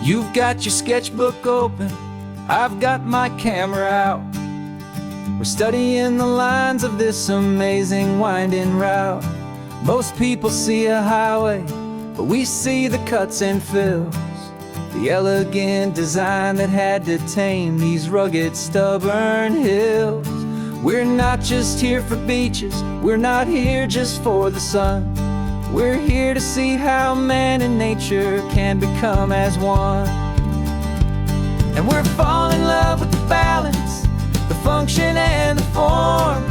You've got your sketchbook open, I've got my camera out. We're studying the lines of this amazing winding route. Most people see a highway, but we see the cuts and fills, the elegant design that had to tame these rugged, stubborn hills. We're not just here for beaches, we're not here just for the sun. We're here to see how man and nature can become as one. And we're falling in love with the balance, the function and the form,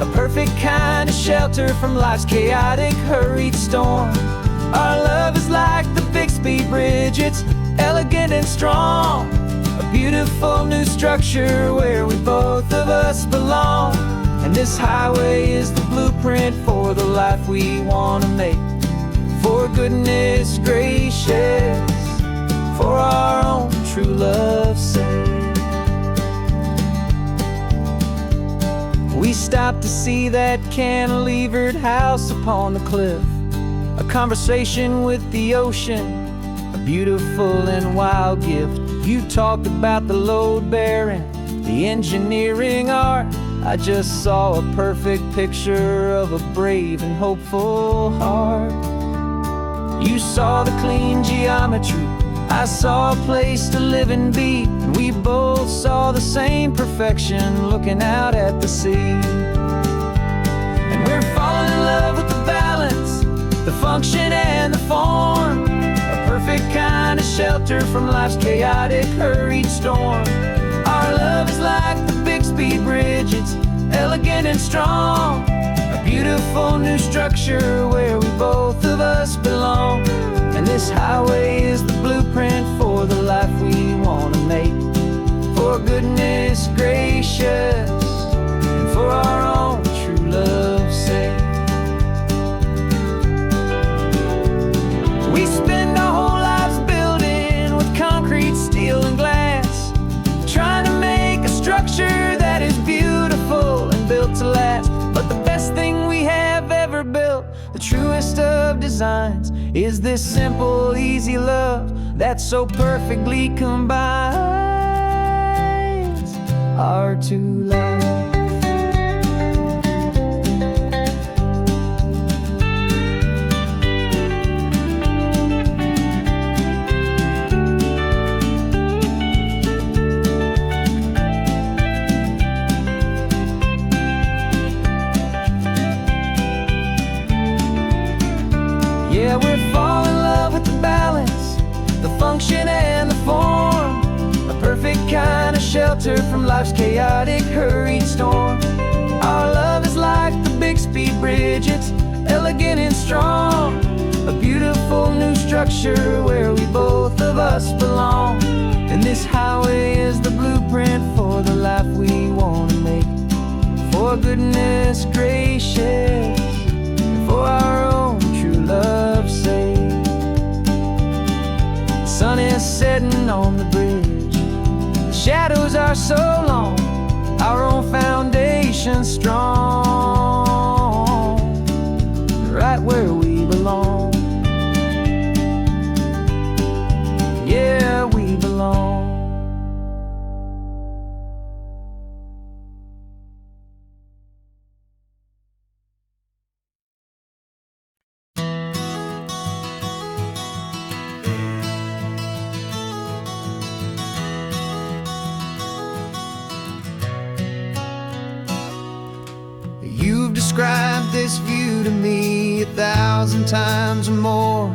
a perfect kind of shelter from life's chaotic, hurried storm. Our love is like the Bixby Bridge, it's elegant and strong, a beautiful new structure where we both of us belong. And this highway is the blueprint for the life we want to make. For goodness gracious, for our own true love's sake. We stopped to see that cantilevered house upon the cliff, a conversation with the ocean, a beautiful and wild gift. You talked about the load bearing, the engineering art. I just saw a perfect picture of a brave and hopeful heart. You saw the clean geometry, I saw a place to live and be, and we both saw the same perfection looking out at the sea. And we're falling in love with the balance, the function and the form, a perfect kind of shelter from life's chaotic, hurried storm. Our love is like the Bixby Bridge, it's elegant and strong, a beautiful new structure where we both of us belong. And this highway is the blueprint for the life we want to make. For goodness gracious, and for our own true love's sake. We spend our whole lives building with concrete, steel and glass, trying to make a structure that is beautiful and built to last. But the best thing we have ever built, the truest of designs, is this simple, easy love that so perfectly combines our two lives. Yeah, we're falling in love with the balance, the function and the form, a perfect kind of shelter from life's chaotic, hurried storm. Our love is like the Bixby Bridge, it's elegant and strong, a beautiful new structure where we both of us belong. And this highway is the blueprint for the life we want to make. For goodness gracious, and for our own true love's sake. The sun is setting on the bridge, the shadows are so long, our own foundation strong, right where we belong. Yeah, we belong. You've described this view to me 1,000 times or more.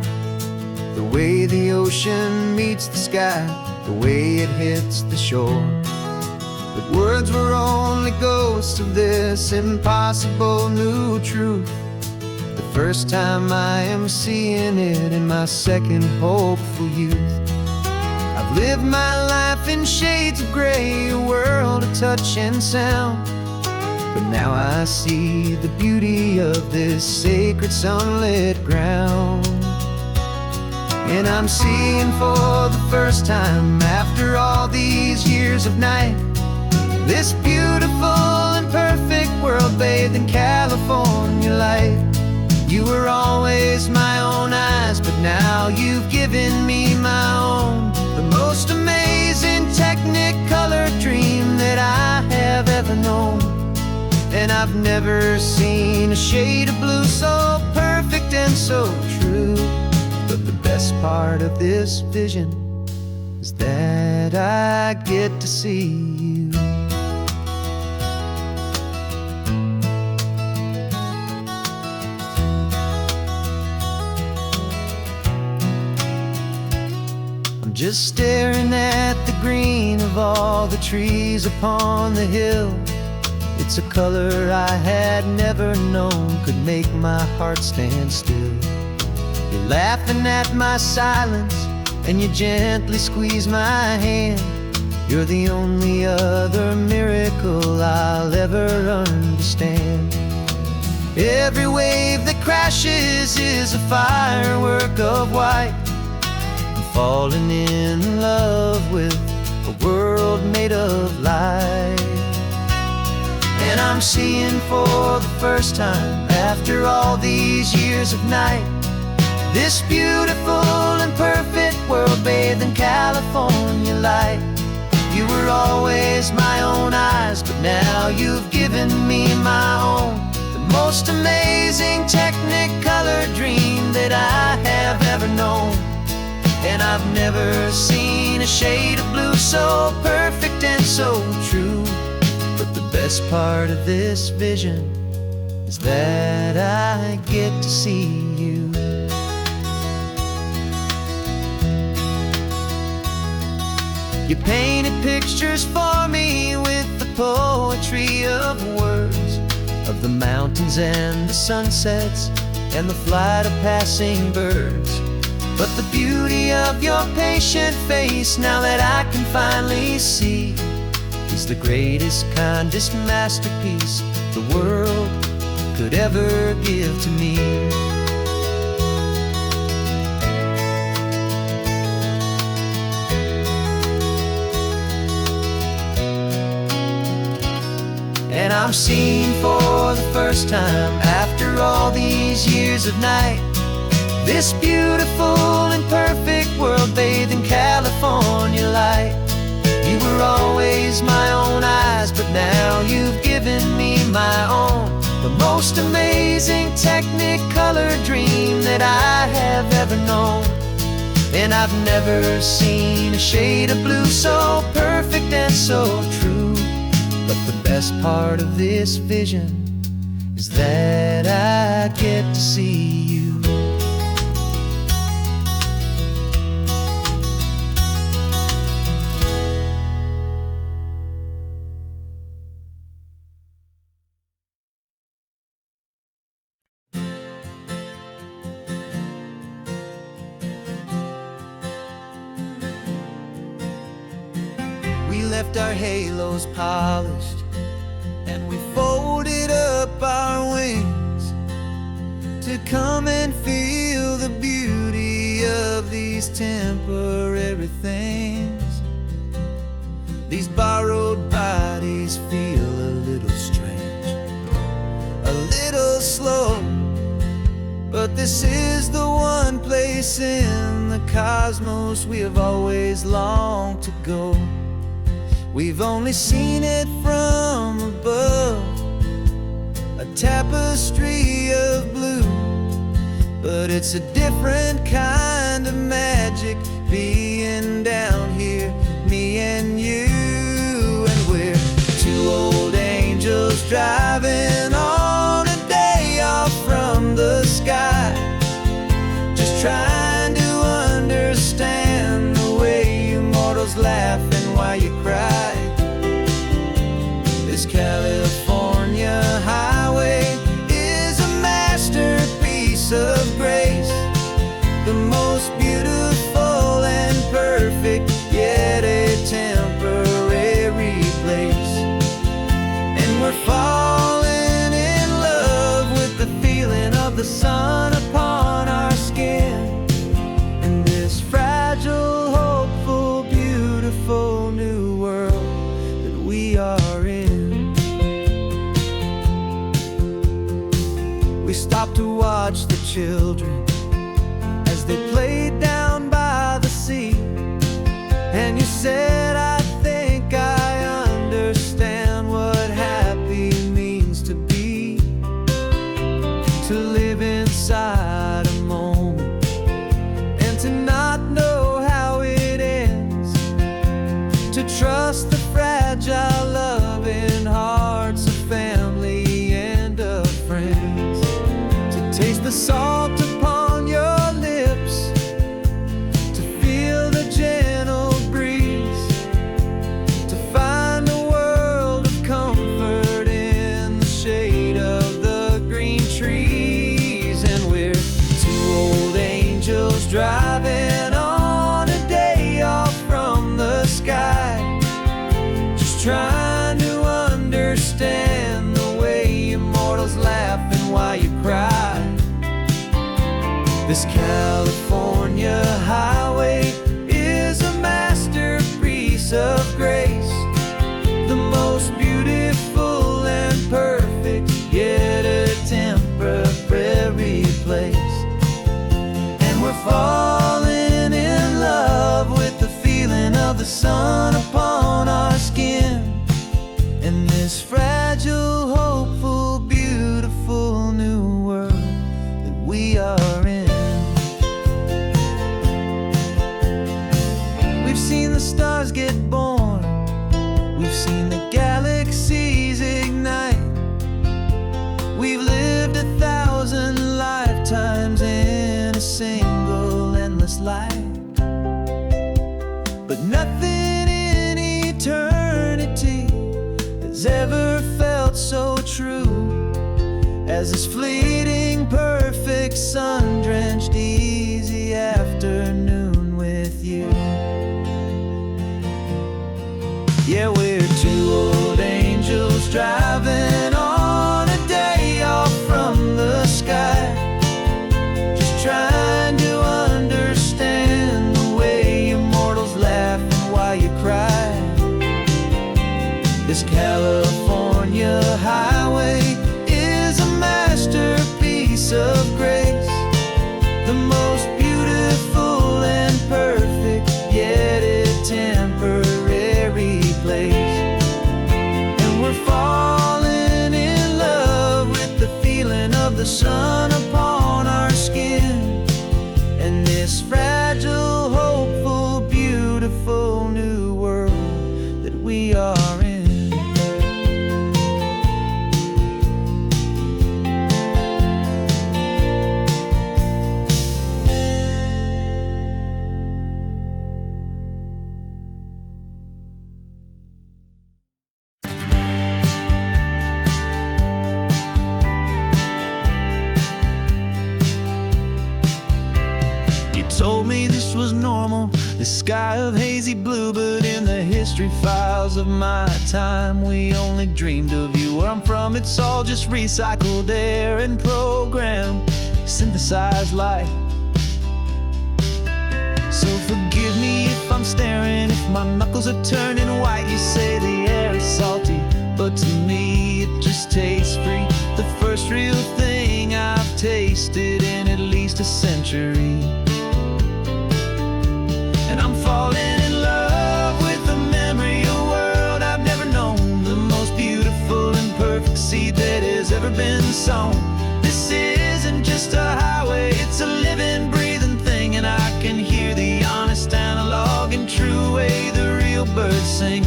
The way the ocean meets the sky, the way it hits the shore. But words were only ghosts of this impossible new truth. The first time I am seeing it in my second hopeful youth. I've lived my life in shades of gray, a world of touch and sound. But now I see the beauty of this sacred sunlit ground. And I'm seeing for the first time after all these years of night, this beautiful and perfect world bathed in California light. You were always my own eyes, but now you've given me my own, the that I have ever known. And I've never seen a shade of blue so perfect and so true. But the best part of this vision is that I get to see you. I'm just staring at the green of all the trees upon the hill. It's a color I had never known could make my heart stand still. You're laughing at my silence, and you gently squeeze my hand. You're the only other miracle I'll ever understand. Every wave that crashes is a firework of white. I'm falling in love with a world made of light. And I'm seeing for the first time, after all these years of night, this beautiful and perfect world bathed in California light. You were always my own eyes, but now you've given me my own. The most amazing technicolor dream that I have ever known. And I've never seen a shade of blue so perfect and so true. But the best part of this vision is that I get to see you. You painted pictures for me with the poetry of words, of the mountains and the sunsets and the flight of passing birds. But the beauty of your patient face, now that I can finally see, is the greatest, kindest masterpiece the world could ever give to me. And I'm seeing for the first time, after all these years of night, this beautiful and perfect world bathed in California light. You were always my own eyes, but now you've given me my own. The most amazing technicolor dream that I have ever known. And I've never seen a shade of blue so perfect and so true. But the best part of this vision is that I get to see you. We left our halos polished, and we folded up our wings to come and feel the beauty of these temporary things. These borrowed bodies feel a little strange, a little slow, but this is the one place in the cosmos we have always longed to go. We've only seen it from above, a tapestry of blue, but it's a different kind of magic being down here, me and you. And we're two old angels driving on a day off from the sky, just trying to understand the way you mortals laugh and why you cry. This California highway is a masterpiece of grace, the most beautiful and perfect, yet a temporary place. And we're falling in love with the feeling of the sun upon our skin, and this fragile, hopeful, beautiful new world that we are in. We stopped to watch the children as they played down by the sea, and you said, I think I understand. inside a moment, and to not know how it ends, to trust the fragile loving hearts of family and of friends, to taste the salt upon your lips, to feel the gentle breeze, to find a world of comfort in the shade of the green trees. And we're two old angels driving on a day off from the sky, just trying to understand the way immortals laugh and why you cry. This California highway is a masterpiece of grace, the most beautiful and perfect, yet a temporary place. And we're falling in love with the feeling of the sun upon our skin, in this fragile, hopeful, beautiful new world that we are in. We've seen the stars get born, we've seen the galaxies ignite, we've lived 1,000 lifetimes in a single endless life. But nothing in eternity has ever felt so true as this fleeting, perfect, sun-drenched, easy afternoon with you. Yeah, we're two old angels driving on a day off from the sky, just trying to understand the way immortals laugh and why you cry. This California highway is a masterpiece of grace, the most beautiful and perfect, yet a temporary place. And we're falling in love with the feeling of the sun upon our skin, and this fragile, hopeful, beautiful new world that we are in. Told me this was normal, this sky of hazy blue, but in the history files of my time, we only dreamed of you. Where I'm from, it's all just recycled air and programmed, synthesized light. So forgive me if I'm staring, if my knuckles are turning white. You say the air is salty, but to me it just tastes free. The first real thing I've tasted in at least a century. And I'm falling in love with the memory of a world I've never known, the most beautiful and perfect seed that has ever been sown. This isn't just a highway, it's a living, breathing thing, and I can hear the honest, analog, and true way the real birds sing.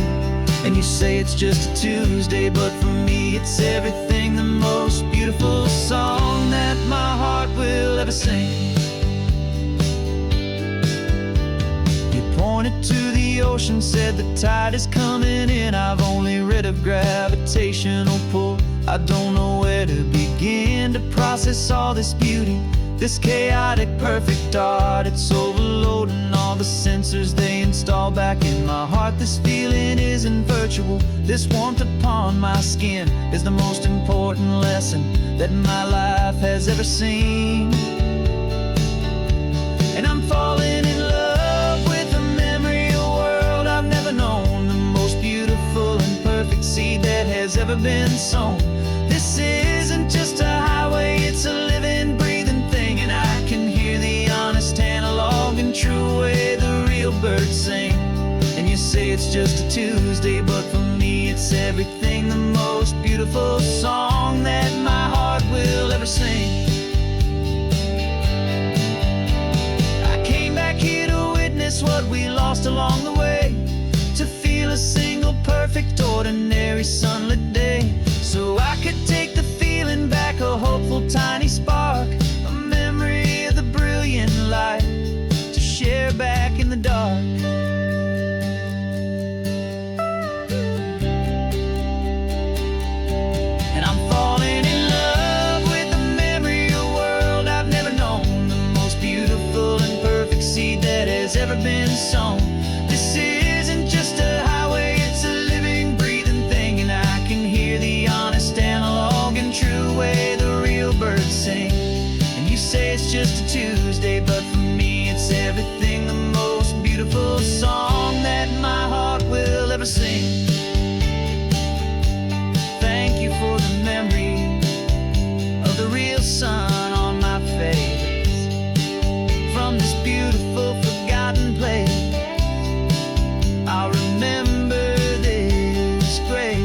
And you say it's just a Tuesday, but for me it's everything, the most beautiful song that my heart will ever sing. Pointed to the ocean, said the tide is coming in. I've only read of gravitational pull, I don't know where to begin to process all this beauty, this chaotic, perfect art. It's overloading all the sensors they install back in my heart. This feeling isn't virtual, this warmth upon my skin is the most important lesson that my life has ever seen. And I'm falling in love with a memory of a world I've never known, the most beautiful and perfect seed that has ever been sown. This isn't just a highway, it's a living, breathing thing, and I can hear the honest, analog, and true way the real birds sing. And you say it's just a Tuesday, but for me it's everything, the most beautiful song that my heart will ever sing. and song. This isn't just a highway, it's a living, breathing thing. And I can hear the honest analog and true way the real birds sing. And you say it's just a Tuesday, but for me it's everything, the most beautiful song that my heart will ever sing. Thank you for the memory of the real sun on my face. From this beautiful forgotten place, I'll remember this grace.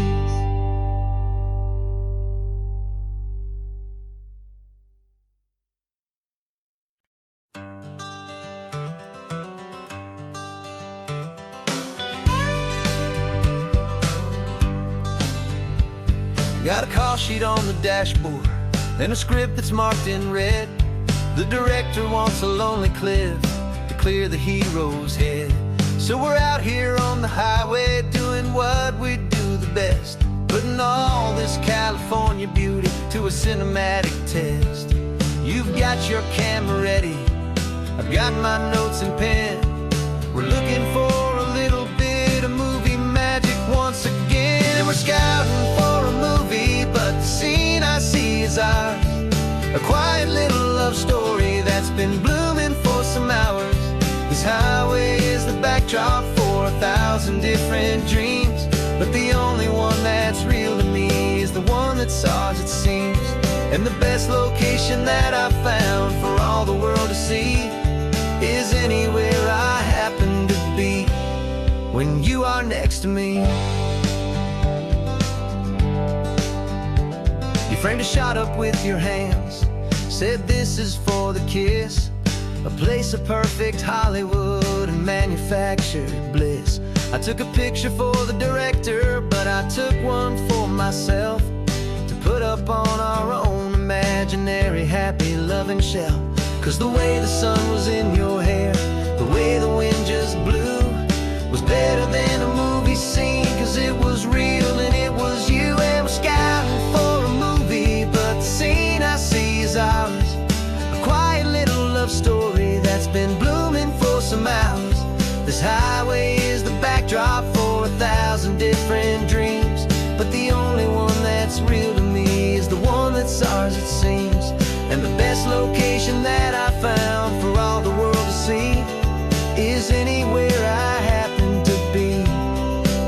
Got a call sheet on the dashboard and a script that's marked in red. The director wants a lonely cliff to clear the hero's head. So we're out here on the highway doing what we do the best, putting all this California beauty to a cinematic test. You've got your camera ready, I've got my notes and pen. We're looking for a little bit of movie magic once again. And we're scouting for a movie, but the scene I see is ours. A quiet little love story that's been blooming for some hours. This highway is the backdrop for 1,000 different dreams, but the only one that's real to me is the one that's ours, it seems. And the best location that I've found for all the world to see is anywhere I happen to be when you are next to me. You framed a shot up with your hands, said this is for the kiss, a place of perfect Hollywood and manufactured bliss. I took a picture for the director, but I took one for myself to put up on our own imaginary happy loving shelf. Cause the way the sun was in your hair, the way the wind just blew, was better than a movie scene. Cause it was real and it was you. And we're scouting for a movie, but the scene I see is ours. A quiet little love story that's been blooming for some hours. This highway is the backdrop for 1,000 different dreams, but the only one that's real to me is the one that's ours, it seems. And the best location that I found for all the world to see is anywhere I happen to be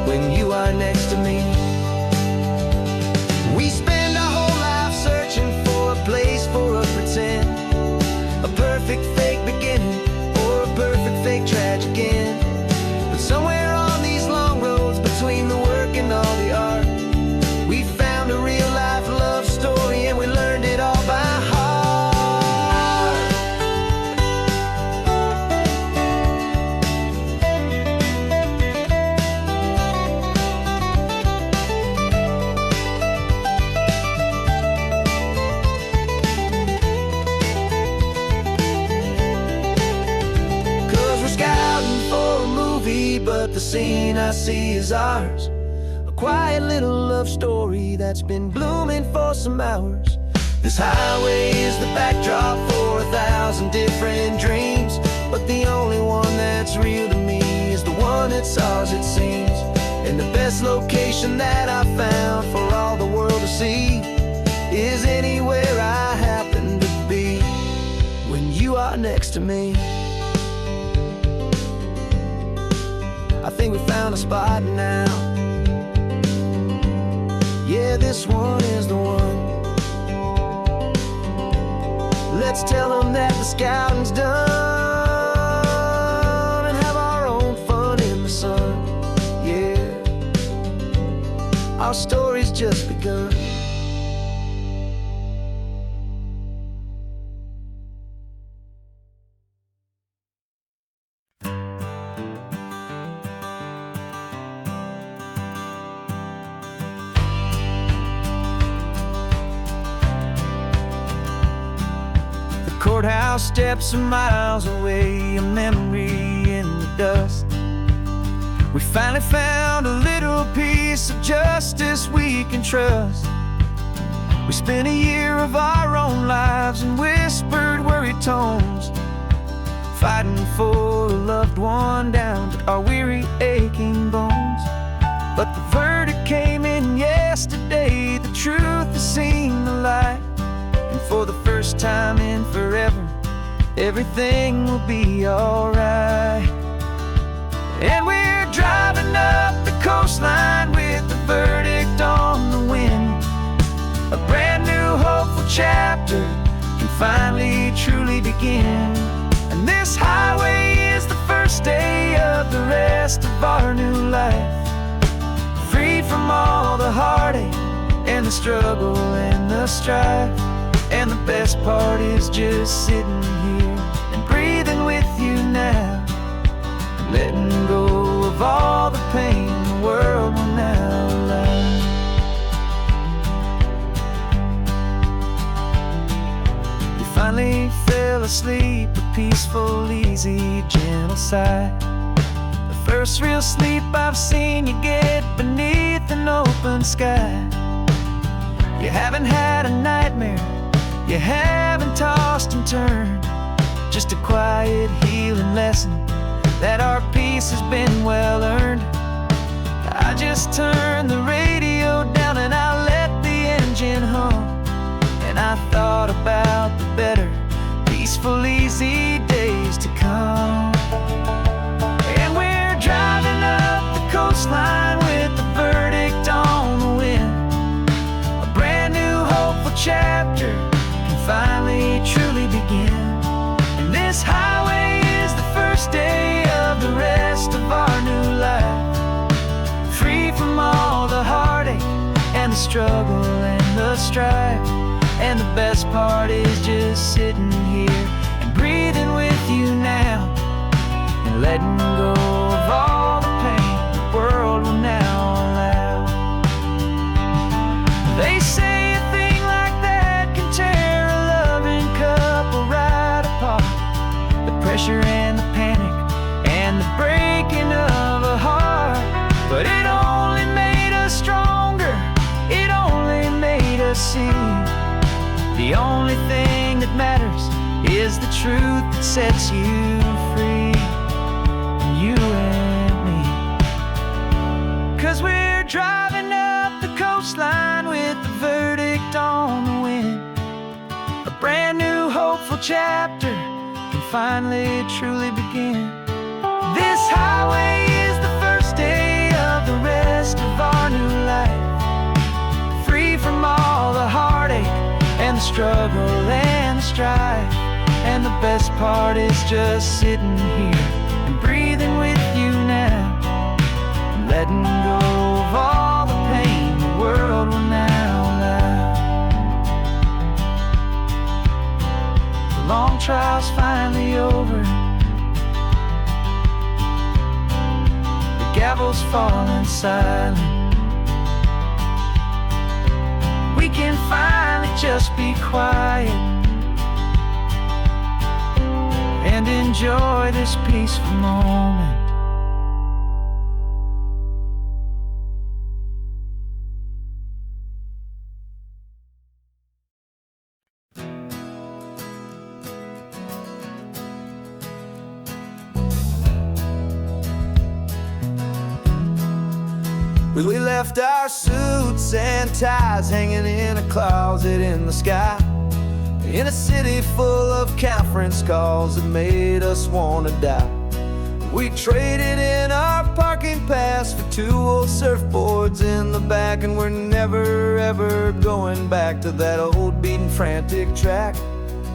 when you are next to me. We spend our whole life searching for a place for a pretend, a perfect fake beginning or a perfect fake tragic end. But somewhere on these long roads between the work and all the art, we found a real life love story and we learned it all by heart. But the scene I see is ours. A quiet little love story that's been blooming for some hours. This highway is the backdrop for 1,000 different dreams, but the only one that's real to me is the one that's ours, it seems. And the best location that I found for all the world to see is anywhere I happen to be when you are next to me. I think we found a spot now. Yeah, this one is the one. Let's tell them that the scouting's done and have our own fun in the sun. Yeah, our story's just begun. Courthouse steps are miles away, a memory in the dust. We finally found a little piece of justice we can trust. We spent a year of our own lives and whispered worried tones, fighting for a loved one down to our weary, aching bones. But the verdict came in yesterday, the truth has seen the light. And for the first time in forever, everything will be alright. And we're driving up the coastline with the verdict on the wind. A brand new hopeful chapter can finally truly begin. And this highway is the first day of the rest of our new life. Free from all the heartache and the struggle and the strife. And the best part is just sitting here and breathing with you now, and letting go of all the pain the world will now allow. You finally fell asleep, a peaceful, easy, gentle sigh. The first real sleep I've seen you get beneath an open sky. You haven't had a nightmare, you haven't tossed and turned, just a quiet healing lesson that our peace has been well earned. I just turned the radio down and I let the engine hum, and I thought about the better, peaceful, easy days to come. And we're driving up the coastline with the verdict on the wind. A brand new hopeful chapter can finally truly begin. And this highway is the first day of the rest of our new life. Free from all the heartache and the struggle and the strife. And the best part is just sitting here and breathing with you now, and letting go of all the pain the world will now allow. They say a thing like that can tear a loving couple right apart. The pressure and the panic and the breaking of a heart. But it only made us stronger, it only made us see the only thing that matters is the truth that sets you free, you and me. 'Cause we're driving up the coastline with the verdict on the wind. A brand new hopeful chapter can finally truly begin. This highway is the first day of the rest of our new life. Free from all the heartache and the struggle and the strife. And the best part is just sitting here and breathing with you now, and letting go of all the pain the world will now allow. The long trial's finally over, the gavel's falling silent. We can finally just be quiet and enjoy this peaceful moment. We left our suits and ties hanging in a closet in the sky, in a city full of conference calls that made us want to die. We traded in our parking pass for 2 old surfboards in the back, and we're never ever going back to that old beaten frantic track.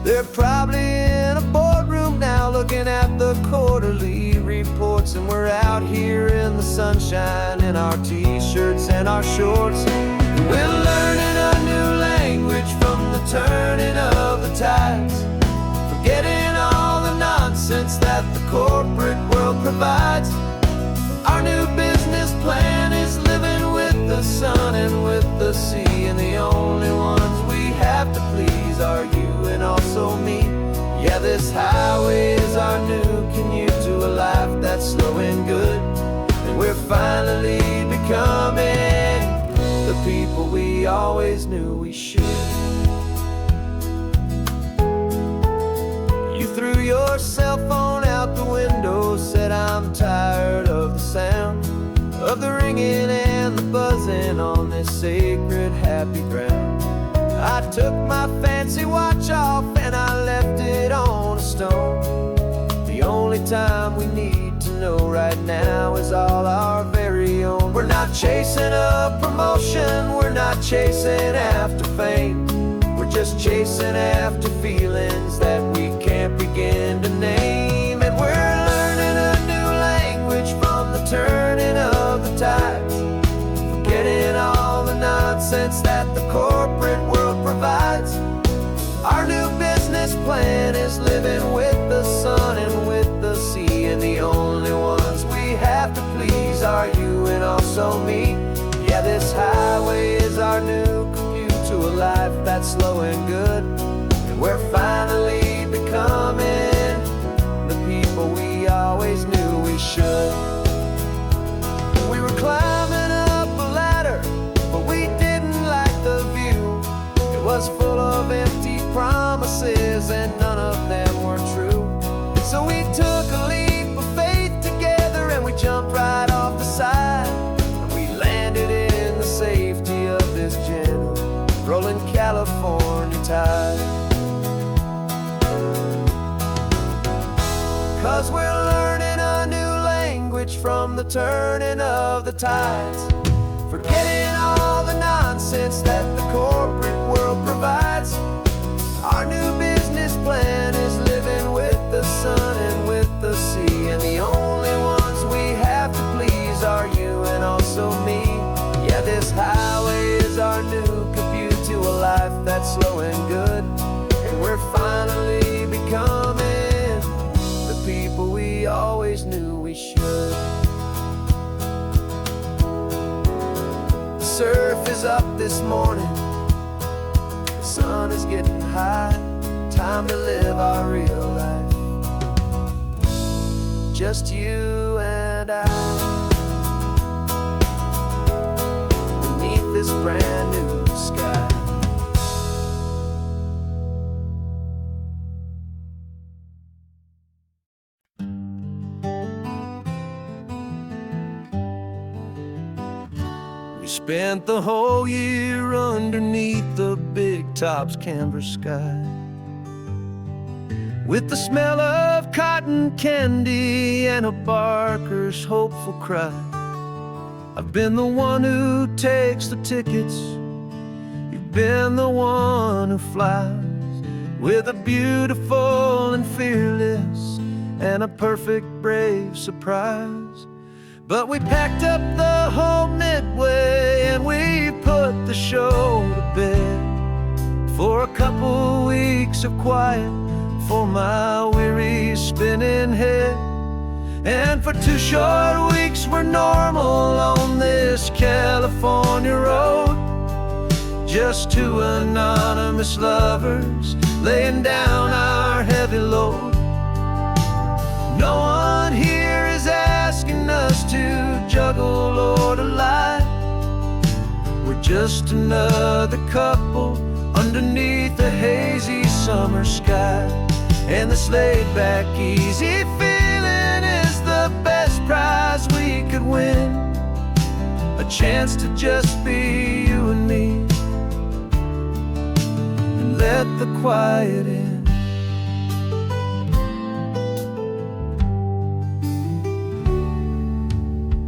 They're probably in a boardroom now looking at the quarterly reports, and we're out here in the sunshine in our t-shirts and our shorts. We're learning a new language from the turning of the tides, forgetting all the nonsense that the corporate world provides. Our new business plan is living with the sun and with the sea, and the only ones we have to please are you and also me. Yeah, this highway is our new commute to a life that's slow and good, and we're finally becoming the people we always knew we should. You threw your cell phone I'm tired of the sound of the ringing and the buzzing on this sacred happy ground. I took my fancy watch off and I left it on a stone. The only time we need to know right now is all our very own. We're not chasing a promotion, we're not chasing after fame. We're just chasing after feelings that we can't begin to name. And we're learning a new language from the turning of the tides, forgetting all the nonsense that the corporate world provides. Our new business plan is living with the sun and with the sea, and the only ones we have to please are you and also me. Yeah, this highway is our new commute to a life that's slow and good, and we're finally becoming the people we always knew we should. We were climbing up a ladder, but we didn't like the view. It was full of empty promises and none of them were true. So we took a leap of faith together and we jumped right off the side, and we landed in the safety of this gentle rolling California tide. 'Cause we're learning a new language from the turning of the tides, forgetting all the nonsense that the corporate world provides. Our new business plan is living with the sun and with the sea, and the only ones we have to please are you and also me. Yeah, this highway is our new commute to a life that's slow and good, and we're finally becoming the people we always knew we should. The surf is up this morning, the sun is getting high, time to live our real life, just you and I, beneath this brand new sky. We spent the whole year underneath the big top's canvas sky, with the smell of cotton candy and a barker's hopeful cry. I've been the one who takes the tickets, you've been the one who flies, with a beautiful and fearless and a perfect brave surprise. But we packed up the whole Midway and we put the show to bed for a couple weeks of quiet for my weary spinning head. And for 2 short weeks we're normal on this California road, just 2 anonymous lovers laying down our heavy load. No one here is asking us to juggle or to lie. We're just another couple underneath a hazy summer sky, and this laid-back, easy feeling is the best prize we could win. A chance to just be you and me, and let the quiet in.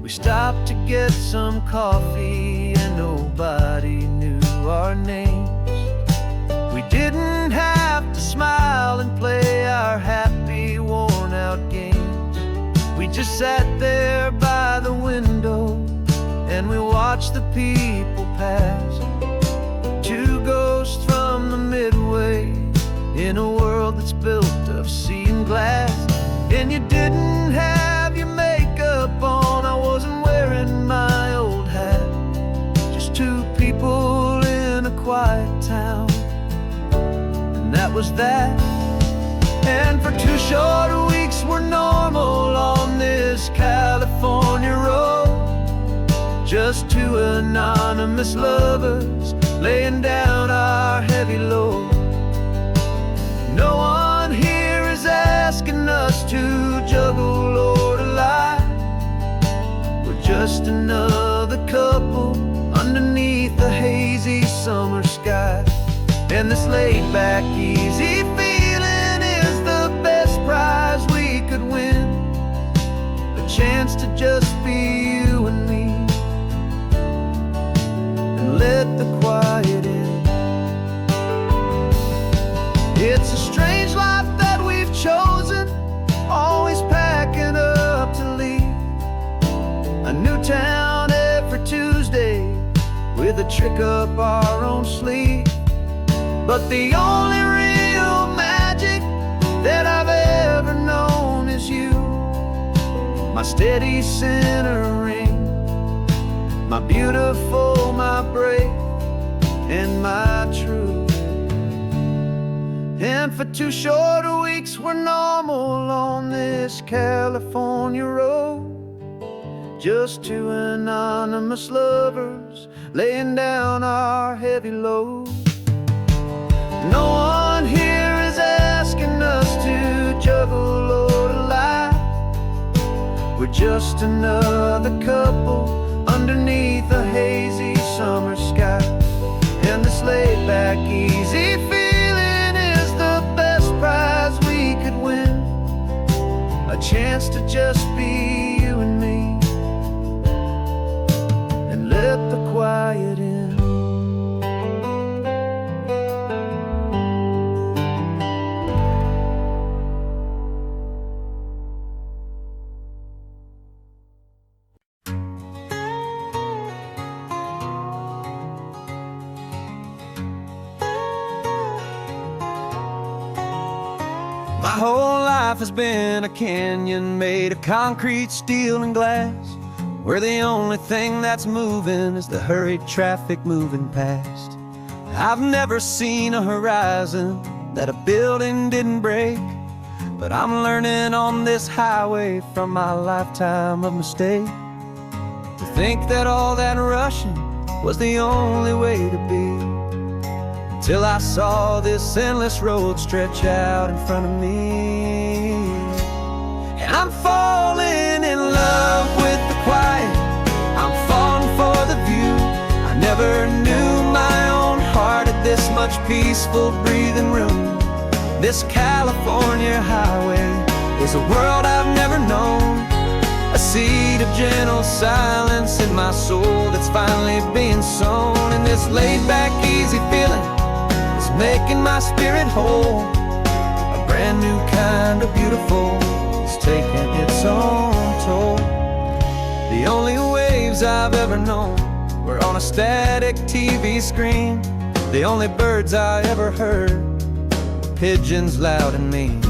We stopped to get some coffee and nobody knew our names. We didn't have to smile and play our happy, worn-out games. We just sat there by the window and we watched the people pass, 2 ghosts from the Midway in a world that's built of sea and glass. And you didn't have your makeup on, I wasn't wearing my old hat, just 2 people in a quiet town, and that was that. And for 2 short weeks we're normal on this California road, just 2 anonymous lovers laying down our heavy load. No one here is asking us to juggle or to lie. just another couple underneath the hazy summer sky. And this laid-back, easy feeling is the best prize we could win. A chance to just be you and me, and let the quiet in. It's a strange life that we've chosen, always packing up to leave. A new town every Tuesday, with a trick up our own sleeve. But the only real magic that I've ever known is you, my steady centering, my beautiful, my brave, and my true. And for 2 short weeks we're normal on this California road, just 2 anonymous lovers laying down our heavy load. No one here is asking us to juggle or to lie. We're just another couple underneath a hazy summer sky. And this laid-back, easy feeling is the best prize we could win. A chance to just be you and me, and let the quiet in. My whole life has been a canyon made of concrete, steel, and glass, where the only thing that's moving is the hurried traffic moving past. I've never seen a horizon that a building didn't break, but I'm learning on this highway from my lifetime of mistakes to think that all that rushing was the only way to be. Till I saw this endless road stretch out in front of me. And I'm falling in love with the quiet, I'm falling for the view. I never knew my own heart had this much peaceful breathing room. This California highway is a world I've never known, a seed of gentle silence in my soul that's finally being sown. And this laid-back, easy feeling is making my spirit whole. A brand new kind of beautiful is taking its own toll. The only waves I've ever known were on a static TV screen. The only birds I ever heard were pigeons loud and mean.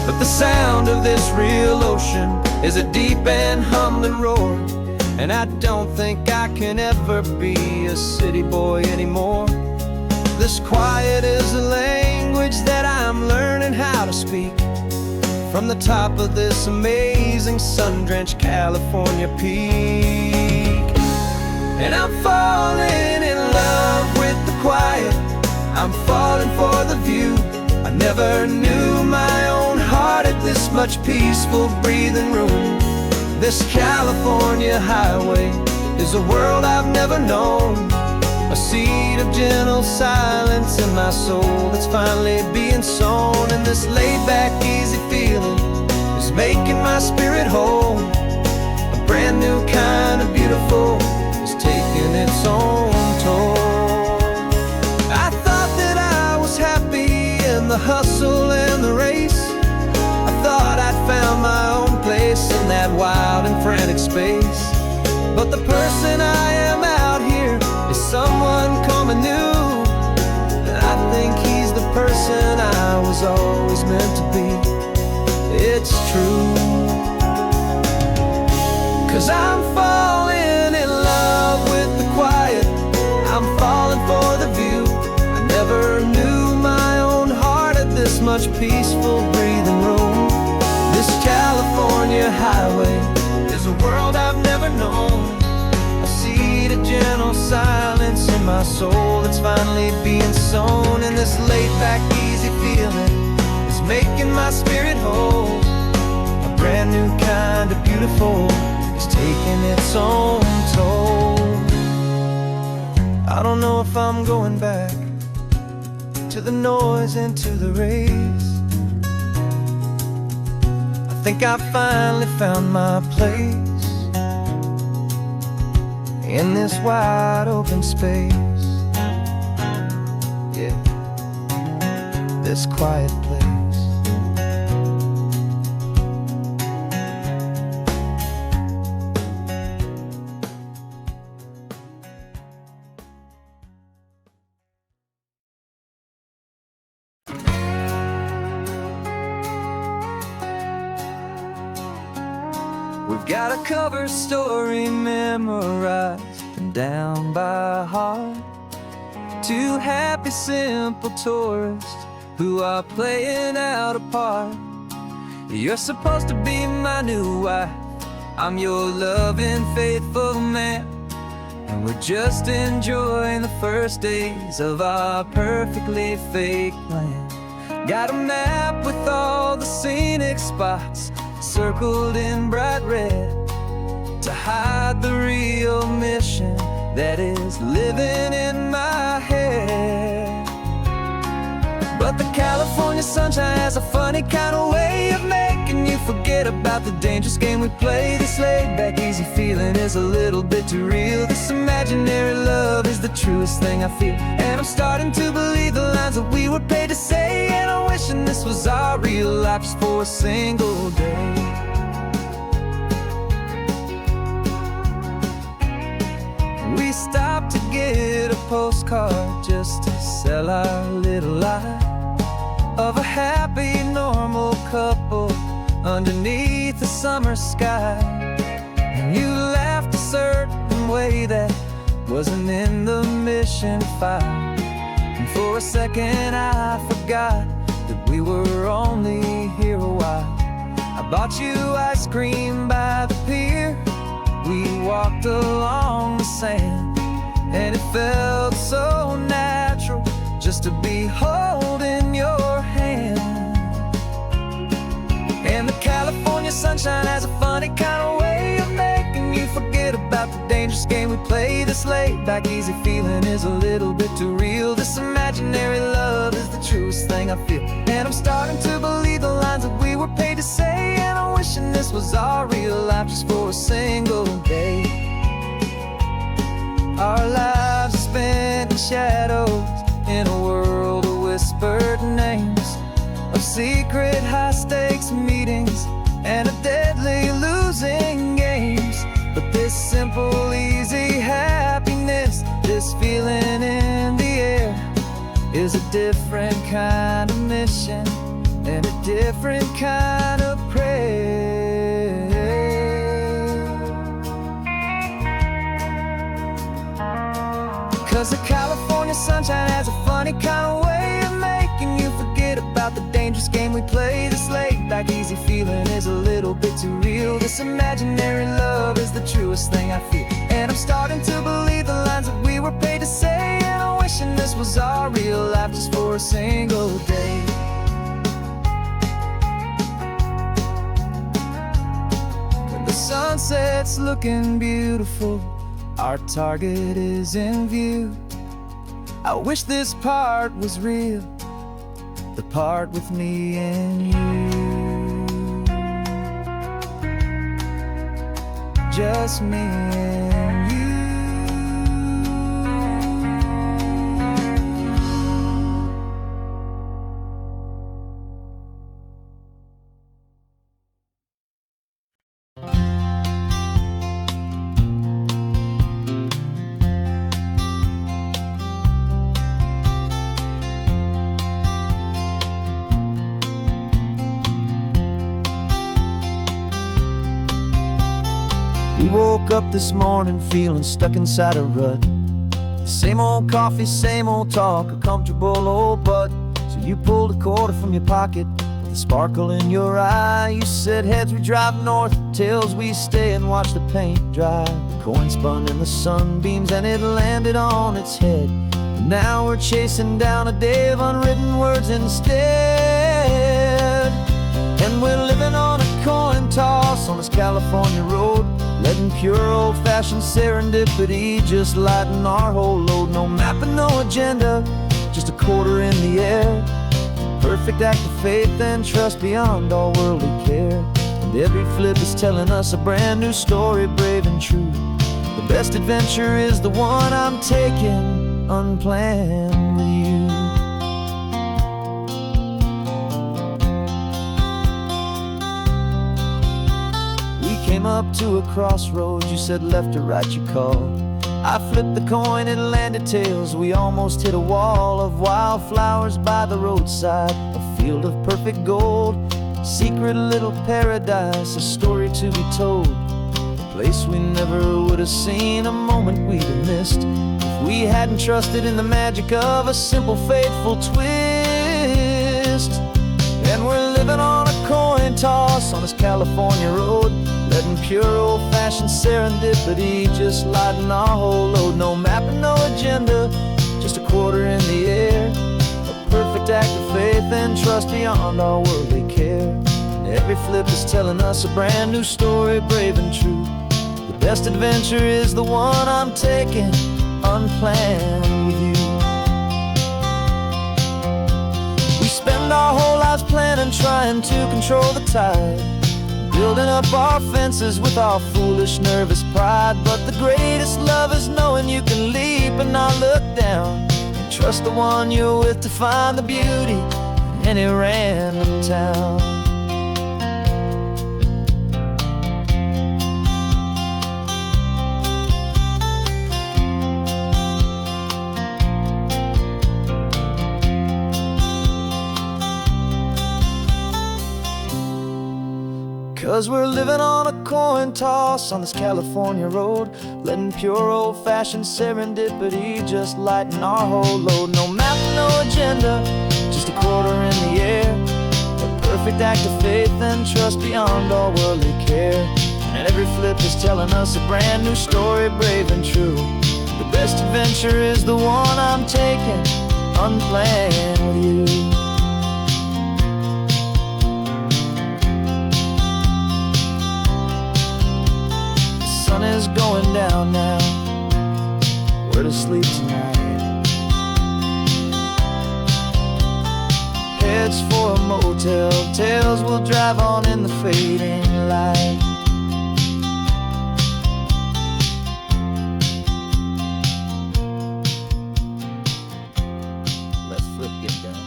But the sound of this real ocean is a deep and humbling roar, and I don't think I can ever be a city boy anymore. This quiet is a language that I'm learning how to speak from the top of this amazing sun-drenched California peak. And I'm falling in love with the quiet, I'm falling for the view. I never knew my own heart had this much peaceful breathing room. This California highway is a world I've never known, a seed of gentle silence in my soul that's finally being sown. And this laid-back, easy feeling is making my spirit whole. A brand new kind of beautiful is taking its own toll. I thought that I was happy in the hustle and the race. I thought I'd found my own place in that wild and frantic space. But the person I am out here is someone coming new, and I think he's the person I was always meant to be. It's true, 'cause I'm falling in love with the quiet, I'm falling for the view. I never knew my own heart had this much peaceful breathing room. This California highway is a world I've never known, a seed of gentle silence in my soul that's finally being sown. And this laid-back, easy feeling is making my spirit whole. A brand new kind of beautiful is taking its own toll. I don't know if I'm going back to the noise and to the race. I think I finally found my place in this wide open space. Yeah, this quiet place. We've got a cover story memorized and down by heart. Two happy, simple tourists who are playing out a part. You're supposed to be my new wife, I'm your loving, faithful man, and we're just enjoying the first days of our perfectly fake plan. Got a map with all the scenic spots circled in bright red to hide the real mission that is living in my head. But the California sunshine has a funny kind of way of making you forget about the dangerous game we play. This laid-back, easy feeling is a little bit too real. This imaginary love is the truest thing I feel, and I'm starting to believe the lines that we were paid to say. And I'm wishing this was our real life just for a single day. We stopped to get a postcard just to sell our little lie of a happy, normal couple underneath the summer sky. And you laughed a certain way that wasn't in the mission file, and for a second I forgot that we were only here a while. I bought you ice cream by the pier, we walked along the sand, and it felt so natural just to be holding your hand. And the California sunshine has a funny kind of way of making you forget about the dangerous game we play. This laid-back, easy feeling is a little bit too real. This imaginary love is the truest thing I feel, and I'm starting to believe the lines that we were paid to say. And I'm wishing this was our real life just for a single day. Our lives are spent in shadows in a world of whispered names, of secret high-stakes meetings and of deadly losing games. But this simple, easy happiness, this feeling in the air, is a different kind of mission and a different kind of prayer. 'Cause the California sunshine has a funny kind of way of making you forget about the dangerous game we play. This laid-back, easy feeling is a little bit too real. This imaginary love is the truest thing I feel, and I'm starting to believe the lines that we were paid to say. And I'm wishing this was our real life just for a single day. When the sunset's looking beautiful, our target is in view. I wish this part was real, the part with me and you. Just me and you. We woke up this morning feeling stuck inside a rut. Same old coffee, same old talk, a comfortable old butt. So you pulled a quarter from your pocket with a sparkle in your eye. You said heads we drive north, tails we stay and watch the paint dry. The coin spun in the sunbeams and it landed on its head. And now we're chasing down a day of unwritten words instead. And we're living on a coin toss on this California road, led letting pure old-fashioned serendipity just lighten our whole load. No map and no agenda, just a quarter in the air. Perfect act of faith and trust beyond all worldly care. And every flip is telling us a brand new story, brave and true. The best adventure is the one I'm taking unplanned with you. We came up to a crossroads, you said left or right you called. I flipped the coin, it landed tails. We almost hit a wall of wildflowers by the roadside, a field of perfect gold, secret little paradise, a story to be told. A place we never would have seen, a moment we'd have missed if we hadn't trusted in the magic of a simple, faithful twist. And we're living on a coin toss on this California road, letting pure old-fashioned serendipity just lighten our whole load. No map and no agenda, just a quarter in the air. A perfect act of faith and trust beyond all worldly care. And every flip is telling us a brand new story, brave and true. The best adventure is the one I'm taking unplanned with you. We spend our whole lives planning, trying to control the tide, building up our fences with our foolish, nervous pride. But the greatest love is knowing you can leap and not look down, and trust the one you're with to find the beauty in any random town. 'Cause we're living on a coin toss on this California road, letting pure old-fashioned serendipity just lighten our whole load. No map, no agenda, just a quarter in the air. A perfect act of faith and trust beyond all worldly care. And every flip is telling us a brand new story, brave and true. The best adventure is the one I'm taking unplanned with you. The sun is going down now, we're to sleep tonight. Heads for a motel, tails will drive on in the fading light. Let's flip get done.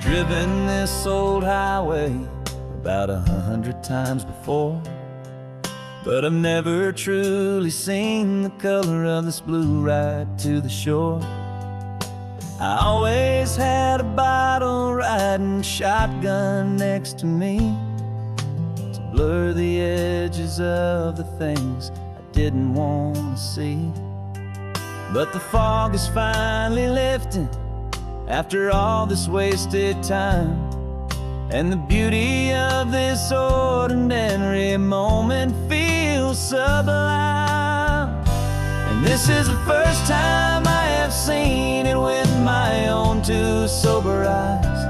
Driven this old highway about 100 times before, but I've never truly seen the color of this blue right to the shore. I always had a bottle riding shotgun next to me to blur the edges of the things I didn't want to see. But the fog is finally lifting after all this wasted time, and the beauty of this ordinary moment feels sublime. And this is the first time I have seen it with my own two sober eyes,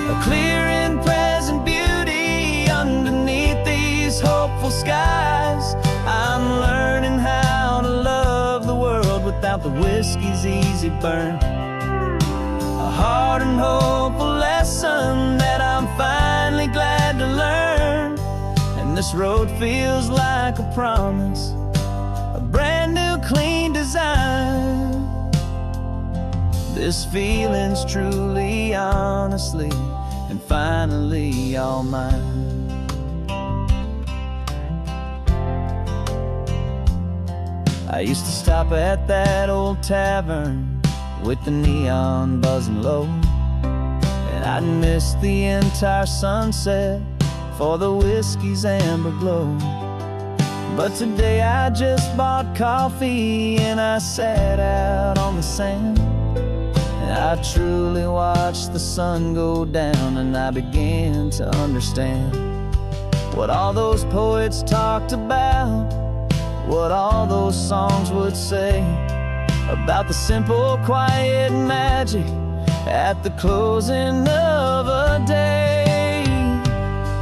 a clear and present beauty underneath these hopeful skies. I'm learning how to love the world without the whiskey's easy burn, a hard and hopeful lesson that I'm finally glad to learn. And this road feels like a promise, a brand new clean design. This feeling's truly, honestly, and finally all mine. I used to stop at that old tavern with the neon buzzing low, and I'd miss the entire sunset for the whiskey's amber glow. But today I just bought coffee and I sat out on the sand, I truly watched the sun go down, and I began to understand what all those poets talked about, what all those songs would say about the simple, quiet magic at the closing of a day.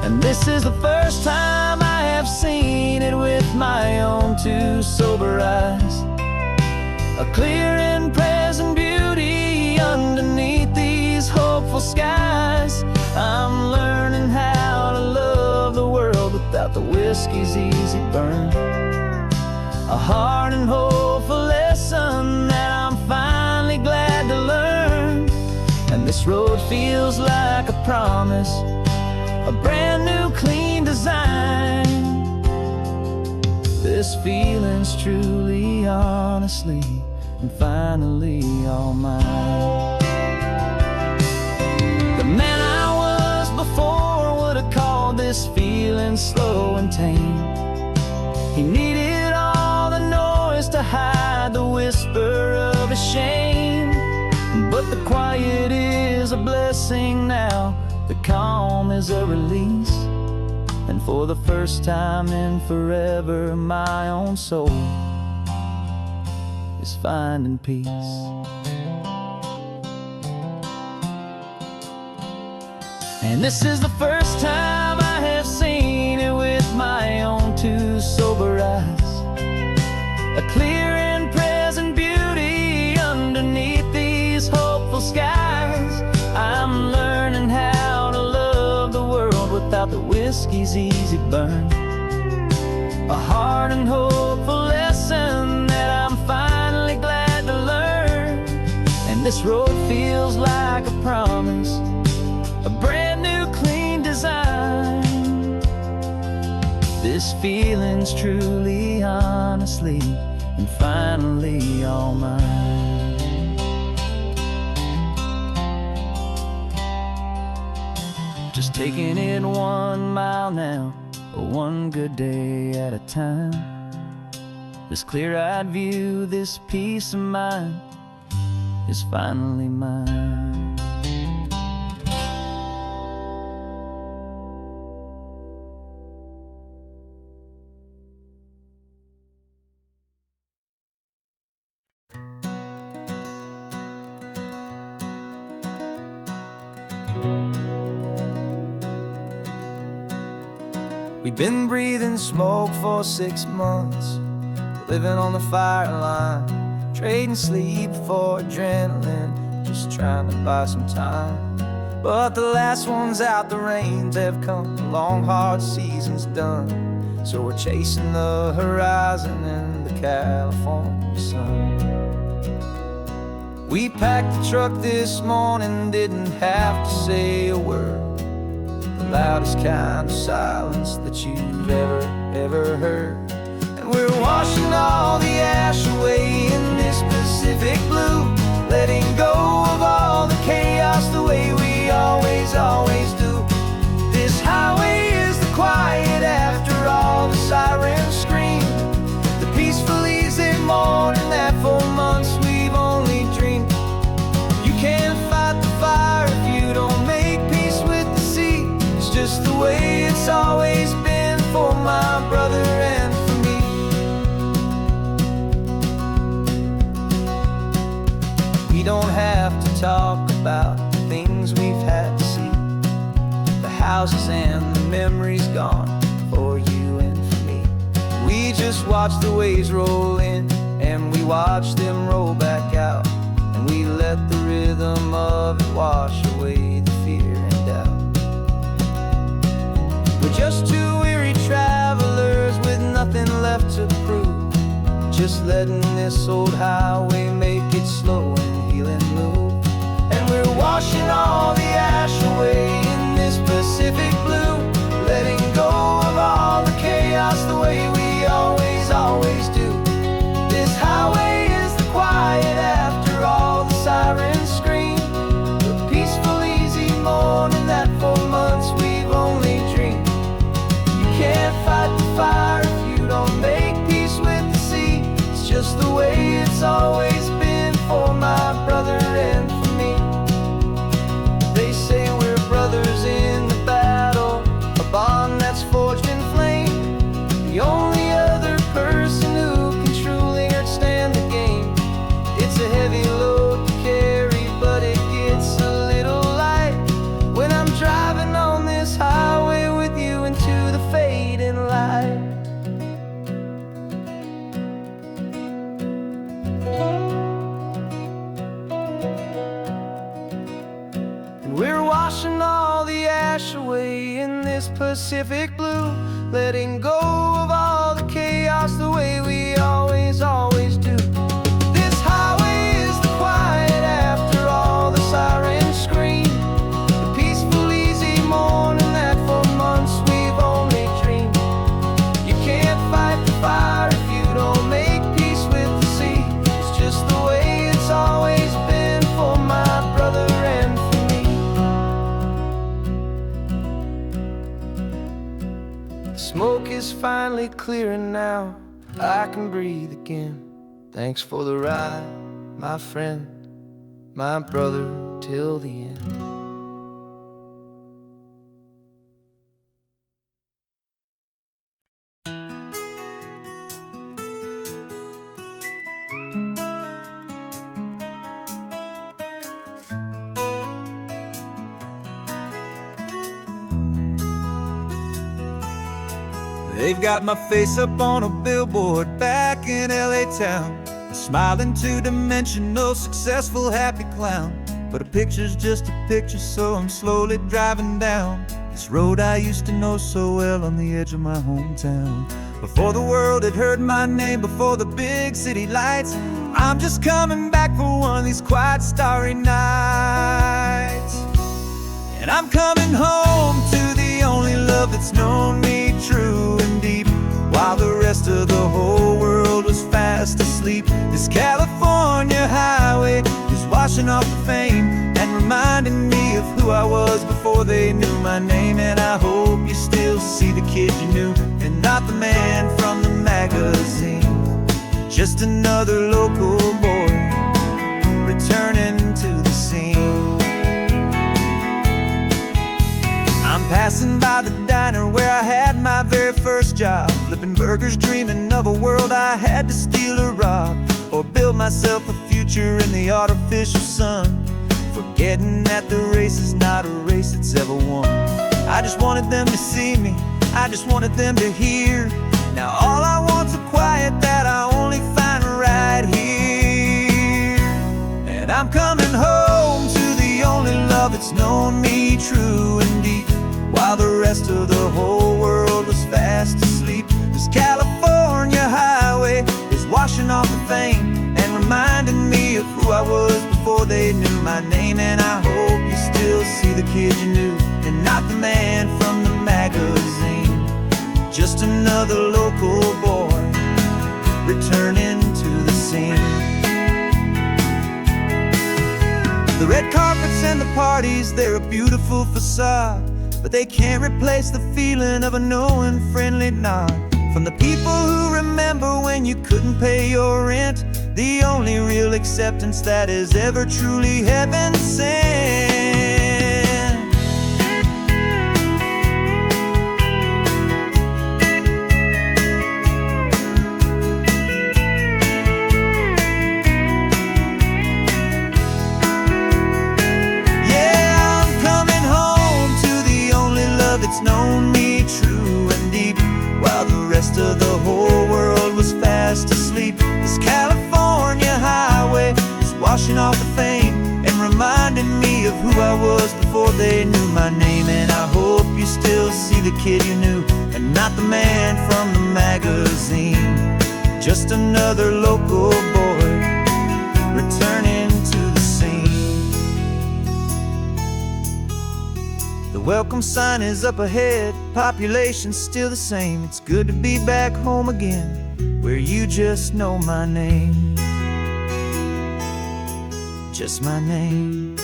And this is the first time I have seen it with my own two sober eyes, a clear and present beauty underneath these hopeful skies. I'm learning how to love the world without the whiskey's easy burn, a hard and hopeful lesson that I'm finally glad to learn. And this road feels like a promise, a brand new clean design. This feeling's truly, honestly, and finally all mine. The man I was before would have called this feeling slow and tame. He needed all the noise to hide the whisper of his shame. But the quiet is a blessing now, the calm is a release. And for the first time in forever, my own soul is finding peace. And this is the first time I have seen it with my own two sober eyes, a clear and present beauty underneath these hopeful skies. I'm learning how to love the world without the whiskey's easy burn, a hard and hopeful lesson that I'm finally glad to learn. And this road feels like a promise, a brand new clean design. This feeling's truly, honestly, and finally all mine. Just taking it 1 mile now, one good day at a time. This clear-eyed view, this peace of mind is finally mine. We've been breathing smoke for 6 months, living on the fire line, trading sleep for adrenaline, just trying to buy some time. But the last one's out, the rains have come, the long hard season's done. So we're chasing the horizon in the California sun. We packed the truck this morning, didn't have to say a word, the loudest kind of silence that you've ever heard. And we're washing all the ash away in this Pacific blue, letting go of all the chaos the way we always do. This highway is the quiet after all the sirens scream, the peaceful easy morning that for months we've only dreamed. You can't fight the fire if you don't make peace with the sea. It's just the way it's always been for my brother and for me. We don't have to talk about the things we've had to see, the houses and the memories gone for you and for me. We just watch the waves roll in and we watch them roll back out, and we let the rhythm of it wash away the fear and doubt. We're just two weary travelers with nothing left to prove, just letting this old highway make it slow and healing move. And we're washing all the ash away in this Pacific blue, letting go of all the chaos the way we always do. This highway is the quiet after all the sirens scream, the peaceful easy morning that for months we've only dreamed. You can't fight the fire if you don't make peace with the sea. It's just the way it's always been for my washing all the ash away in this Pacific blue, letting go of all the chaos the way we always do. This highway is the quiet after all the sirens scream, the peaceful, easy morning that for months we've only dreamed. You can't fight the fire if you don't make peace with the sea. It's just the way it's always been for my brother and for me. The smoke is finally clearing now, I can breathe again. Thanks for the ride, my friend, my brother, till the end. They've got my face up on a billboard back in LA town, a smiling two-dimensional, successful, happy clown. But a picture's just a picture, so I'm slowly driving down this road I used to know so well on the edge of my hometown. Before the world had heard my name, before the big city lights, I'm just coming back for one of these quiet, starry nights. And I'm coming home to the only love that's known me true and deep, while the rest of the whole world was fast asleep. This California highway is washing off the fame and reminding me of who I was before they knew my name. And I hope you still see the kid you knew, and not the man from the magazine. Just another local boy returning to the scene. I'm passing by the diner where I had my very first job, flipping burgers, dreaming of a world I had to steal or rob, or build myself a future in the artificial sun, forgetting that the race is not a race that's ever won. I just wanted them to see me, I just wanted them to hear. Now all I want's a quiet that I only find right here. And I'm coming home to the only love that's known me true and deep, while the rest of the whole world was fast asleep. This California highway is washing off the fame and reminding me of who I was before they knew my name. And I hope you still see the kid you knew, and not the man from the magazine. Just another local boy returning to the scene. The red carpets and the parties, they're a beautiful facade, but they can't replace the feeling of a knowing, friendly nod from the people who remember when you couldn't pay your rent. The only real acceptance that is ever truly heaven sent. Yeah, I'm coming home to the only love that's known me true and deep, while the rest of the whole world was fast asleep. This California highway is washing off the fame and reminding me of who I was before they knew my name. And I hope you still see the kid you knew, and not the man from the magazine. Just another local boy returning to the scene. The welcome sign is up ahead, population's still the same. It's good to be back home again, where you just know my name. Just my name.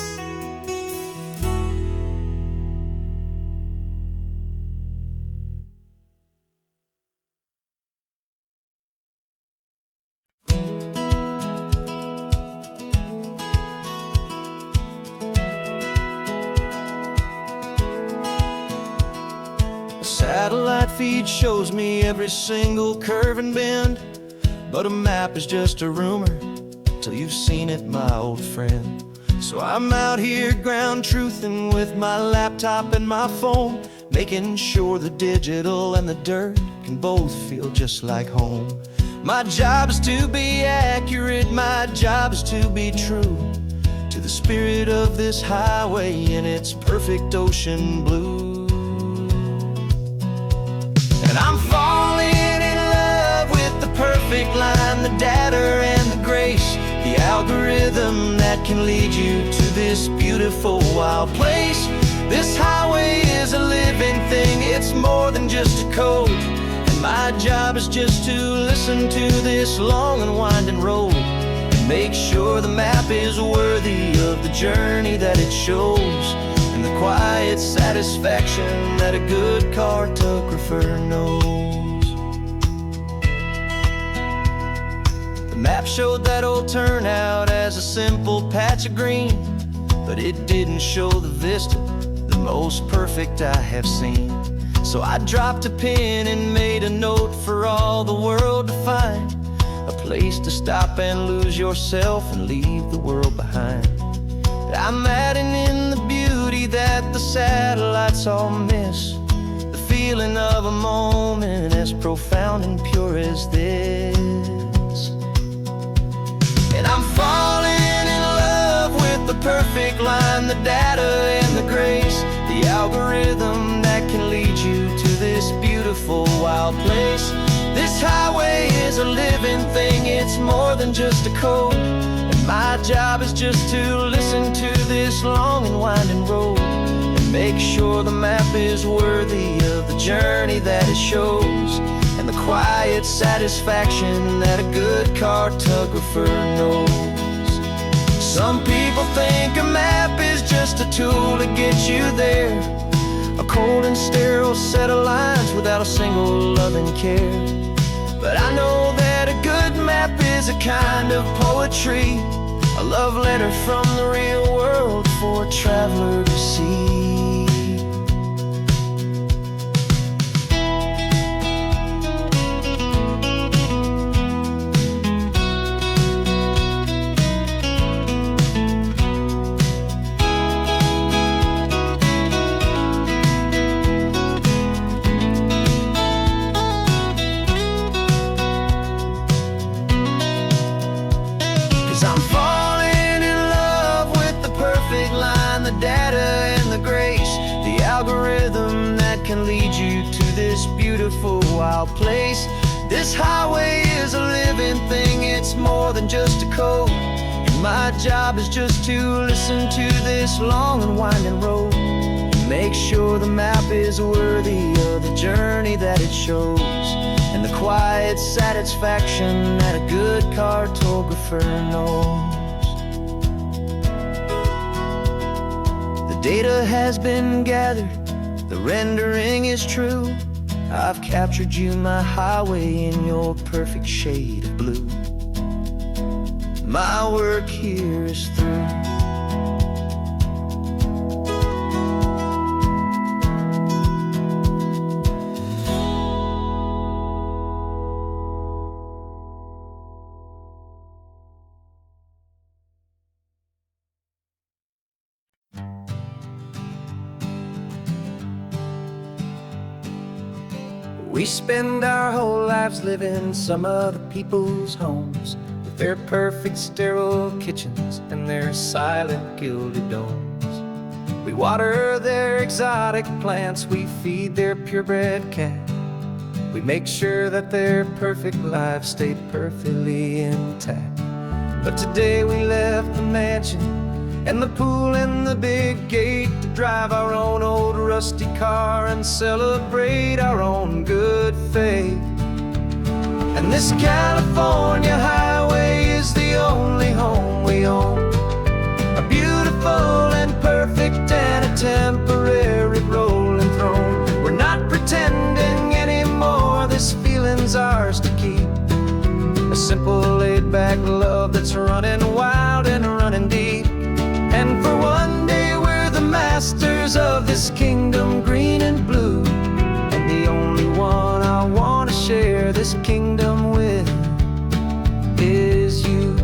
Satellite feed shows me every single curve and bend, but a map is just a rumor till you've seen it, my old friend. So I'm out here ground truthing with my laptop and my phone, making sure the digital and the dirt can both feel just like home. My job is to be accurate, my job is to be true to the spirit of this highway in its perfect ocean blue. And I'm falling in love with the perfect line, the data and the grace, the algorithm that can lead you to this beautiful wild place. This highway is a living thing, it's more than just a code. And my job is just to listen to this long and winding road and make sure the map is worthy of the journey that it shows, and the quiet satisfaction that a good cartographer knows. The map showed that old turnout as a simple patch of green, but it didn't show the vista, the most perfect I have seen. So I dropped a pin and made a note for all the world to find, a place to stop and lose yourself and leave the world behind. I'm adding in the beauty that the satellites all miss, the feeling of a moment as profound and pure as this. And I'm falling in love with the perfect line, the data and the grace, the algorithm that can lead you to this beautiful wild place. This highway is a living thing, it's more than just a code. And my job is just to listen to this long and winding road and make sure the map is worthy of the journey that it shows, and the quiet satisfaction that a good cartographer knows. Some people think a map is just a tool to get you there, a cold and sterile set of lines without a single loving care. But I know that a good map is a kind of poetry, a love letter from the real world for a traveler to see. 'Cause I'm falling in love with the perfect line, the data and the grace, the algorithm that can lead you to this beautiful wild place. This highway is a living thing, it's more than just a code. And my job is just to listen to this long and winding road and make sure the map is worthy of the journey that it shows, and the quiet satisfaction that a good cartographer knows. The data has been gathered, the rendering is true. I've captured you, my highway, in your perfect shade of blue. My work here is through. We spend our whole lives living some other people's homes, with their perfect sterile kitchens and their silent gilded domes. We water their exotic plants, we feed their purebred cat. We make sure that their perfect lives stay perfectly intact. But today we left the mansion and the pool and the big gate to drive our own old rusty car and celebrate our own good faith. And this California highway is the only home we own, a beautiful and perfect and a temporary rolling throne. We're not pretending anymore, this feeling's ours to keep, a simple laid-back love that's running wild and running deep. And for one day we're the masters of this kingdom green and blue, and the only one I want to share this kingdom with is you.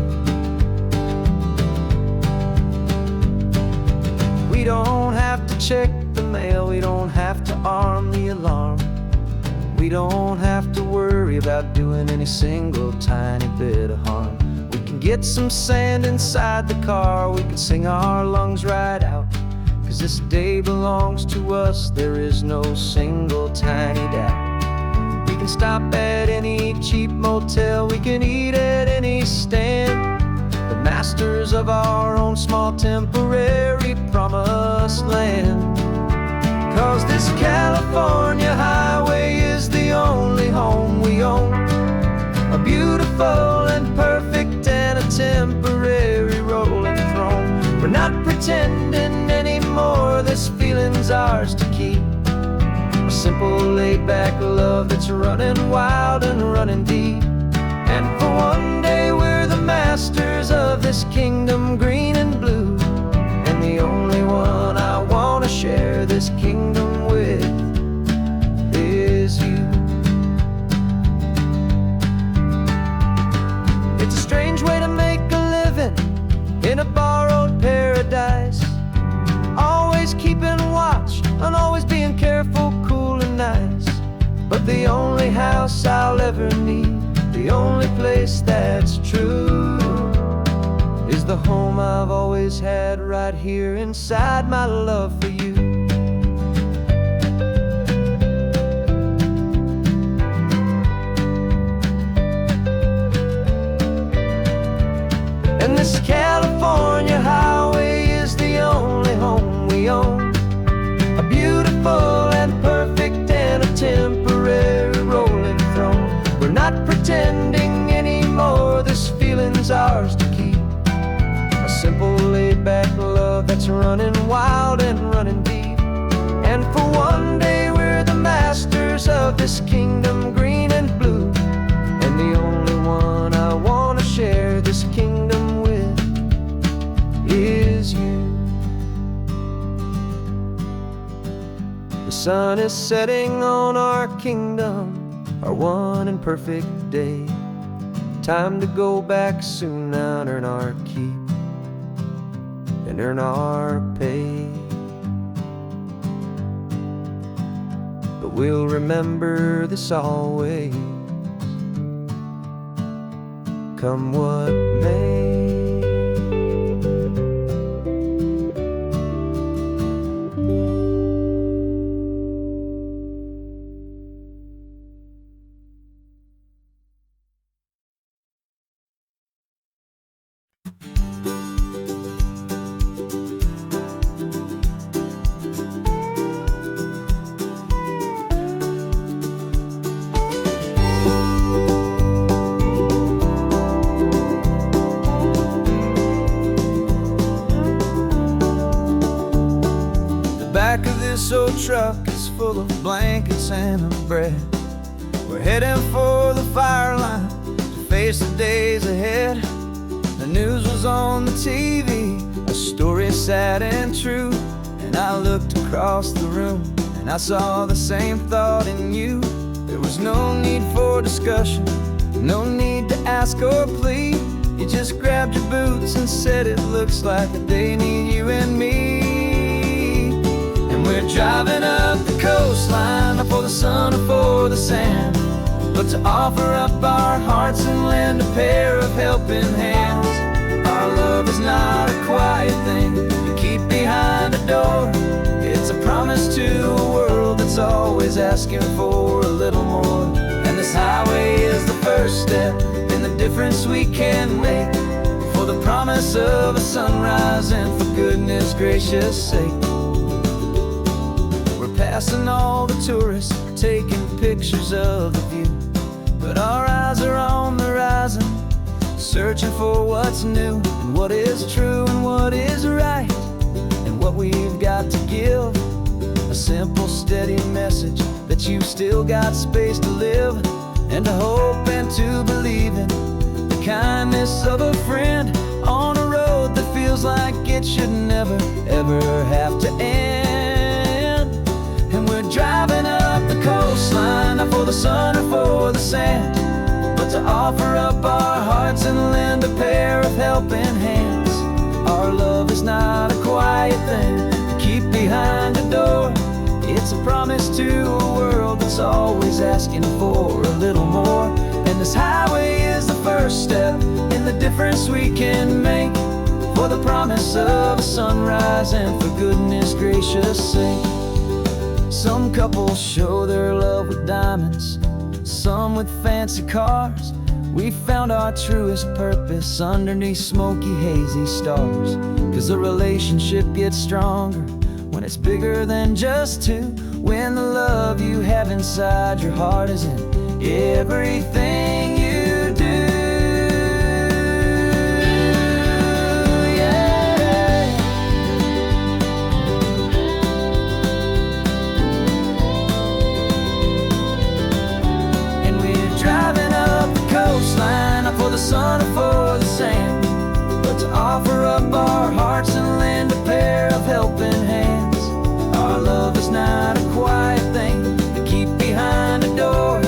We don't have to check the mail, we don't have to arm the alarm, we don't have to worry about doing any single tiny bit of harm. We can get some sand inside the car, we can sing our lungs right out. 'Cause this day belongs to us, there is no single tiny doubt. We can stop at any cheap motel, we can eat at any stand, the masters of our own small temporary promised land. 'Cause this California highway is the only home we own, a beautiful and perfect and a temporary rolling throne. We're not pretending anymore, this feeling's ours to keep, a simple laid-back love that's running wild and running deep. And for one day we're the masters of this kingdom green and blue, and the only one I wanna share this kingdom with is you. It's a strange way to make a living in a borrowed paradise, always keeping watch and always being careful, cool and nice. But the only house I'll ever need, the only place that's true, is the home I've always had right here inside my love for you. And this California highway is the only home we own, a beautiful and perfect and a temporary rolling throne. We're not pretending anymore, this feeling's ours to keep, a simple laid-back love that's running wild and running deep. And for one day we're the masters of this kingdom green and blue, and the only one I wanna share this kingdom with is you. The sun is setting on our kingdom, our one and perfect day. Time to go back soon now and earn our keep and earn our pay. But we'll remember this always, come what may. Back of this old truck is full of blankets and of bread. We're heading for the fire line to face the days ahead. The news was on the TV, a story sad and true, and I looked across the room and I saw the same thought in you. There was no need for discussion, no need to ask or plead. You just grabbed your boots and said it looks like a day need you and me. We're driving up the coastline, not for the sun or for the sand, but to offer up our hearts and lend a pair of helping hands. Our love is not a quiet thing you keep behind a door. It's a promise to a world that's always asking for a little more. And this highway is the first step in the difference we can make, for the promise of a sunrise and for goodness gracious sake. Passing all the tourists, taking pictures of the view, but our eyes are on the horizon, searching for what's new and what is true and what is right, and what we've got to give. A simple, steady message that you've still got space to live, and to hope and to believe in the kindness of a friend on a road that feels like it should never, ever have to end. And we're driving up the coastline, not for the sun or for the sand, but to offer up our hearts and lend a pair of helping hands. Our love is not a quiet thing to keep behind a door. It's a promise to a world that's always asking for a little more. And this highway is the first step in the difference we can make, for the promise of a sunrise and for goodness gracious sake. Some couples show their love with diamonds, some with fancy cars. We found our truest purpose underneath smoky, hazy stars. 'Cause a relationship gets stronger when it's bigger than just two, when the love you have inside your heart is in everything you do. For the sun or for the sand, but to offer up our hearts and lend a pair of helping hands. Our love is not a quiet thing to keep behind a door.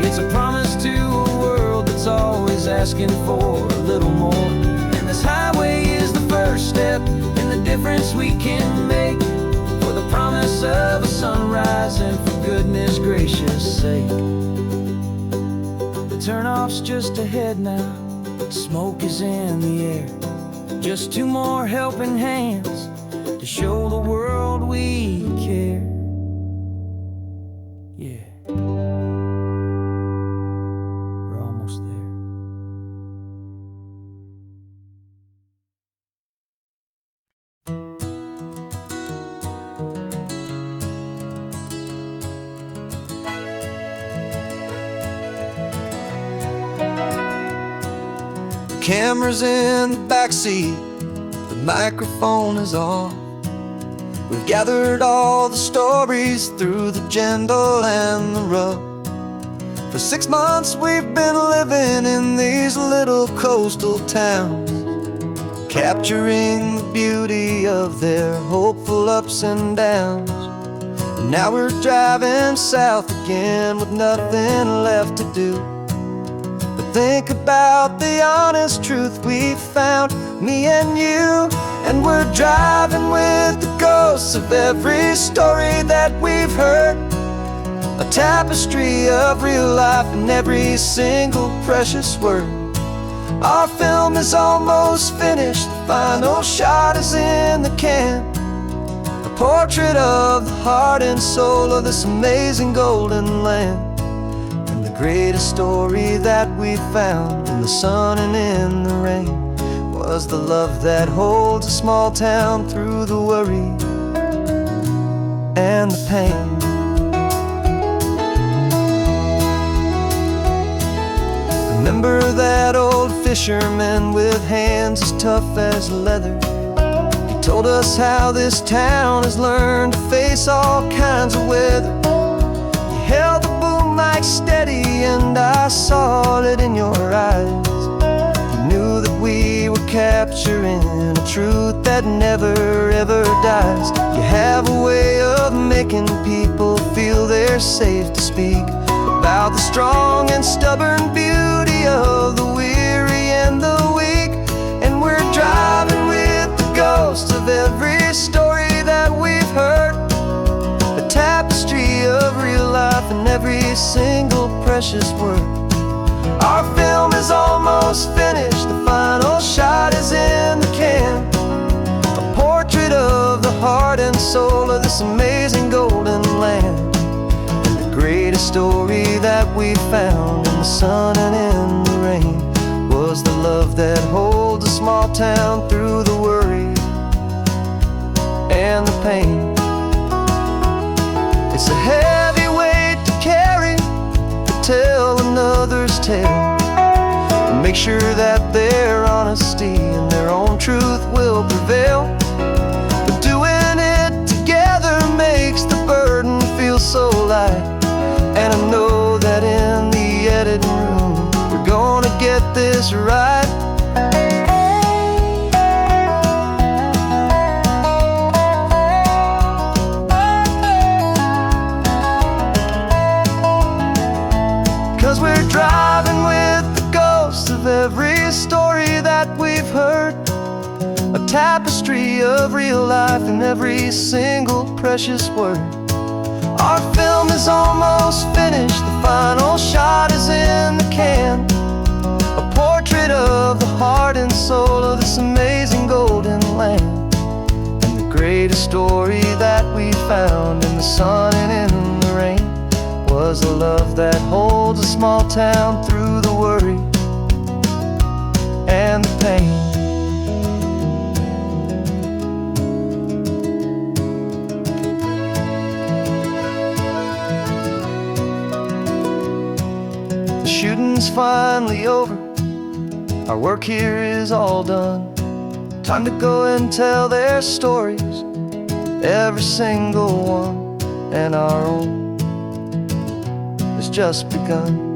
It's a promise to a world that's always asking for a little more. And this highway is the first step in the difference we can make, for the promise of a sunrise and for goodness gracious sake. Turnoff's just ahead now, smoke is in the air. Just two more helping hands to show the world we care. Yeah, we're almost there. Camera's in the backseat, the microphone is on. We've gathered all the stories through the gentle and the rough. For 6 months we've been living in these little coastal towns, capturing the beauty of their hopeful ups and downs. And now we're driving south again with nothing left to do. Think about the honest truth we found, me and you. And we're driving with the ghosts of every story that we've heard, a tapestry of real life in every single precious word. Our film is almost finished, the final shot is in the can, a portrait of the heart and soul of this amazing golden land. Greatest story that we found in the sun and in the rain was the love that holds a small town through the worry and the pain. Remember that old fisherman with hands as tough as leather? He told us how this town has learned to face all kinds of weather. He held the boom mic steady and I saw it in your eyes. You knew that we were capturing a truth that never ever dies. You have a way of making people feel they're safe to speak about the strong and stubborn beauty of the weary and the weak. And we're driving with the ghosts of every story that we've heard, a tapestry of real life in every single precious word. Our film is almost finished, the final shot is in the can, a portrait of the heart and soul of this amazing golden land. And the greatest story that we found in the sun and in the rain was the love that holds a small town through the worry and the pain. It's a heavy weight to carry, to tell another's tale, and make sure that their honesty and their own truth will prevail. But doing it together makes the burden feel so light. And I know that in the editing room we're gonna get this right. 'Cause we're driving with the ghosts of every story that we've heard, a tapestry of real life in every single precious word. Our film is almost finished, the final shot is in the can. A portrait of the heart and soul of this amazing golden land. And the greatest story that we found in the sun and in the rain was a love that holds a small town through the worry and the pain. The shooting's finally over, our work here is all done. Time to go and tell their stories, every single one, and our own has just begun.